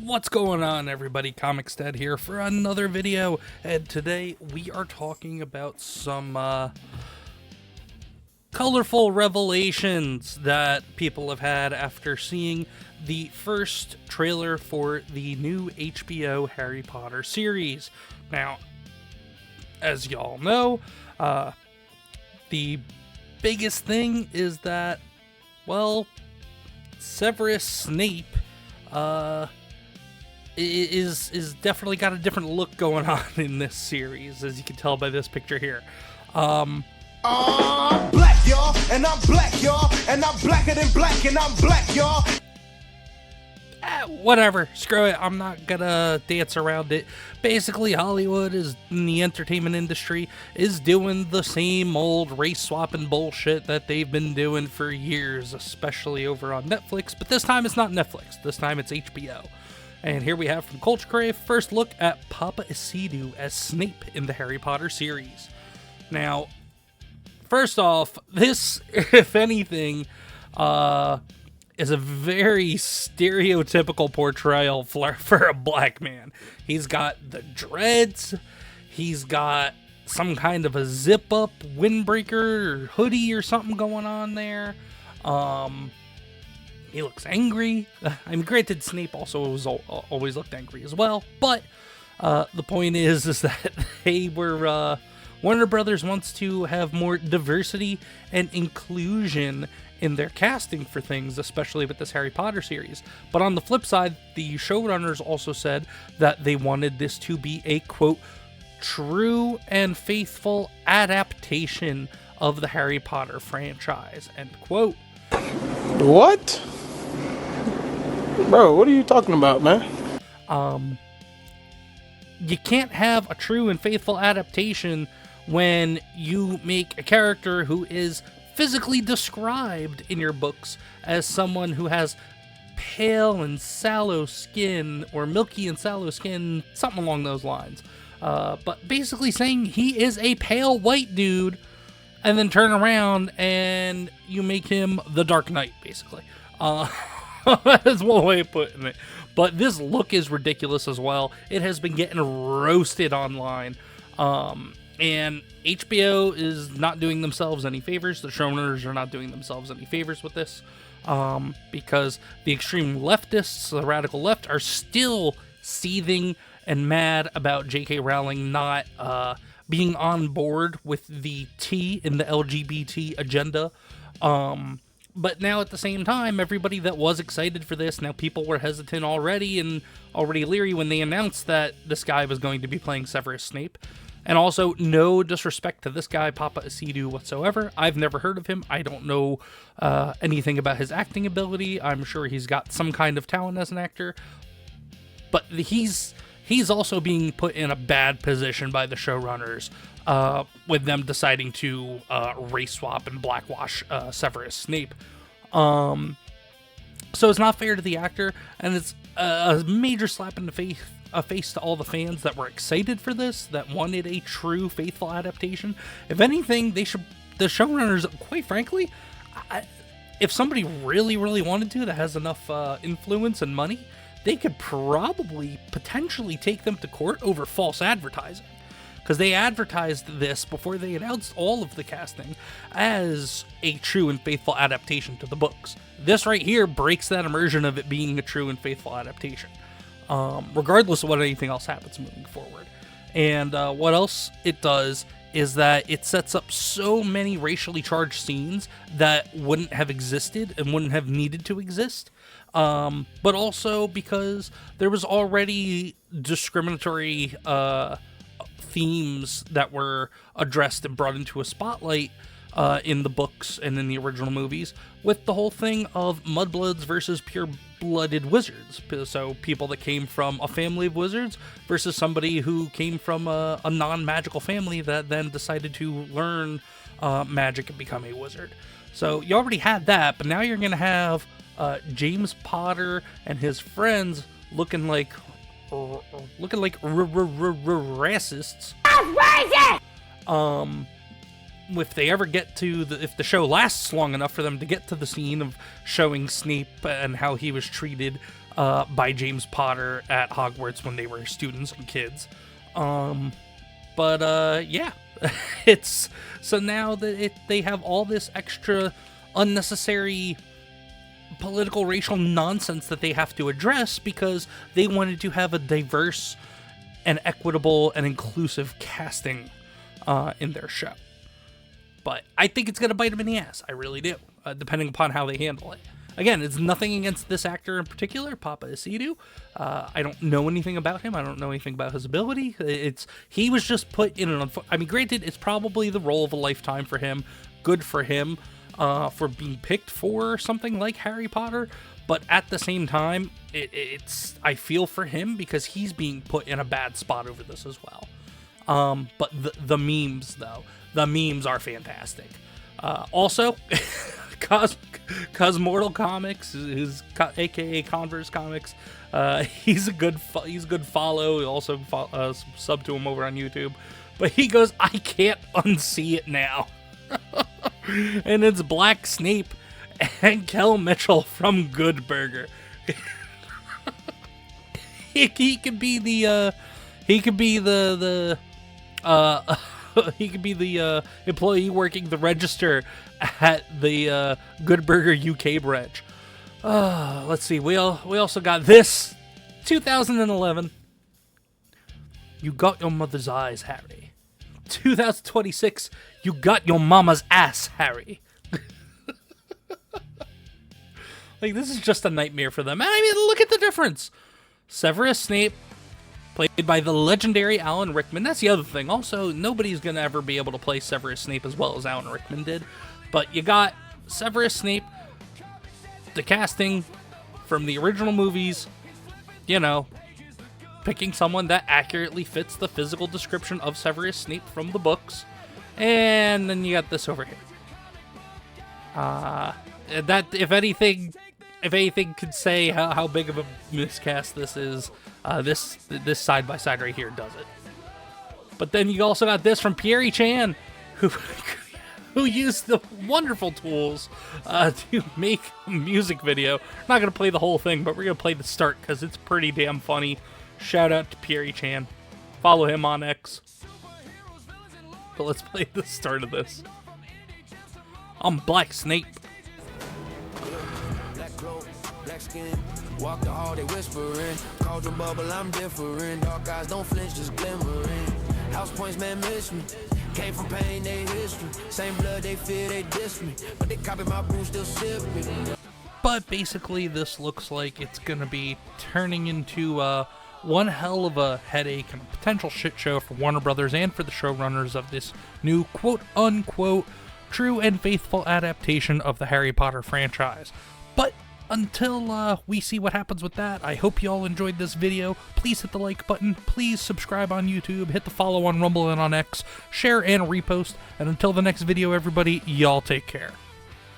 What's going on, everybody? ComixDad here for another video, and today we are talking about some colorful revelations that people have had after seeing the first trailer for the new HBO Harry Potter series. Now, as y'all know, the biggest thing is that, well, Severus Snape is definitely got a different look going on in this series, as you can tell by this picture here. I'm black, y'all, and I'm black, y'all, and I'm blacker than black, and I'm black, y'all. Whatever, screw it, I'm not gonna dance around it. Basically, Hollywood is, in the entertainment industry, is doing the same old race-swapping bullshit that they've been doing for years, especially over on Netflix, but this time it's not Netflix, this time it's HBO. And here we have from Culture Crave, first look at Papa Isidore as Snape in the Harry Potter series. Now, first off, this, if anything, is a very stereotypical portrayal for a black man. He's got the dreads, he's got some kind of a zip-up windbreaker or hoodie or something going on there. He looks angry. I mean, granted, Snape also always looked angry as well, but the point is that they were, Warner Brothers wants to have more diversity and inclusion in their casting for things, especially with this Harry Potter series. But on the flip side, the showrunners also said that they wanted this to be a, quote, true and faithful adaptation of the Harry Potter franchise, end quote. What? Bro, what are you talking about, man? You can't have a true and faithful adaptation when you make a character who is physically described in your books as someone who has pale and sallow skin, or milky and sallow skin, something along those lines. But basically saying he is a pale white dude, and then turn around and you make him the Dark Knight, basically. That's one way of putting it. But this look is ridiculous as well. It has been getting roasted online. And HBO is not doing themselves any favors. The showrunners are not doing themselves any favors with this. Because the extreme leftists, the radical left, are still seething and mad about J.K. Rowling not being on board with the T in the LGBT agenda. But now at the same time, everybody that was excited for this, now people were hesitant already and already leery when they announced that this guy was going to be playing Severus Snape. And also, no disrespect to this guy, Papa Isidore, whatsoever. I've never heard of him. I don't know anything about his acting ability. I'm sure he's got some kind of talent as an actor. But he's also being put in a bad position by the showrunners, with them deciding to race swap and blackwash Severus Snape. So it's not fair to the actor, and it's a major slap in the face to all the fans that were excited for this, that wanted a true, faithful adaptation. If anything, the showrunners, quite frankly, if somebody really, really wanted to, that has enough influence and money, they could probably potentially take them to court over false advertising. Because they advertised this before they announced all of the casting as a true and faithful adaptation to the books. This right here breaks that immersion of it being a true and faithful adaptation, regardless of what anything else happens moving forward. And what else it does is that it sets up so many racially charged scenes that wouldn't have existed and wouldn't have needed to exist. But also because there was already discriminatory themes that were addressed and brought into a spotlight in the books and in the original movies, with the whole thing of mudbloods versus pure-blooded wizards. So people that came from a family of wizards versus somebody who came from a non-magical family that then decided to learn magic and become a wizard. So you already had that, but now you're going to have James Potter and his friends looking like racists. If they ever get to if the show lasts long enough for them to get to the scene of showing Snape and how he was treated by James Potter at Hogwarts when they were students and kids. Yeah, it's so now that they have all this extra unnecessary political racial nonsense that they have to address because they wanted to have a diverse and equitable and inclusive casting in their show. But I think it's going to bite them in the ass. I really do, depending upon how they handle it. Again, it's nothing against this actor in particular, Papa Isidu. I don't know anything about him. I don't know anything about his ability. He was just put in an... I mean, granted, it's probably the role of a lifetime for him. Good for him for being picked for something like Harry Potter. But at the same time, I feel for him because he's being put in a bad spot over this as well. But the memes, though. The memes are fantastic. Also... Cos Mortal Comics, who's aka Converse Comics, he's a good follow. Also sub to him over on YouTube, but he goes, I can't unsee it now, and it's Black Snape and Kel Mitchell from Good Burger. he could be the employee working the register at the Good Burger UK branch. Let's see. We also got this 2011. You got your mother's eyes, Harry. 2026. You got your mama's ass, Harry. Like, this is just a nightmare for them. And I mean, look at the difference. Severus Snape, played by the legendary Alan Rickman. That's the other thing. Also, nobody's going to ever be able to play Severus Snape as well as Alan Rickman did. But you got Severus Snape, the casting from the original movies, you know, picking someone that accurately fits the physical description of Severus Snape from the books. And then you got this over here. That, if anything could say how big of a miscast this is, this side-by-side right here does it. But then you also got this from Pierre Chan, who used the wonderful tools to make a music video. I'm not going to play the whole thing, but we're going to play the start because it's pretty damn funny. Shout out to Pierre Chan. Follow him on X. But let's play the start of this. I'm Black Snape. Black skin, walk the hall, they whispering. Cauldron bubble, I'm different. Dark eyes don't flinch, just glimmering. House points, man, miss me. Came from pain, they history. Same blood, they fear, they diss me. But they copy my brew, still sipping. But basically, this looks like it's gonna be turning into one hell of a headache and a potential shit show for Warner Brothers and for the showrunners of this new quote-unquote true and faithful adaptation of the Harry Potter franchise. But until we see what happens with that, I hope you all enjoyed this video. Please hit the like button, please subscribe on YouTube, hit the follow on Rumble and on X, share and repost, and until the next video, everybody, y'all take care.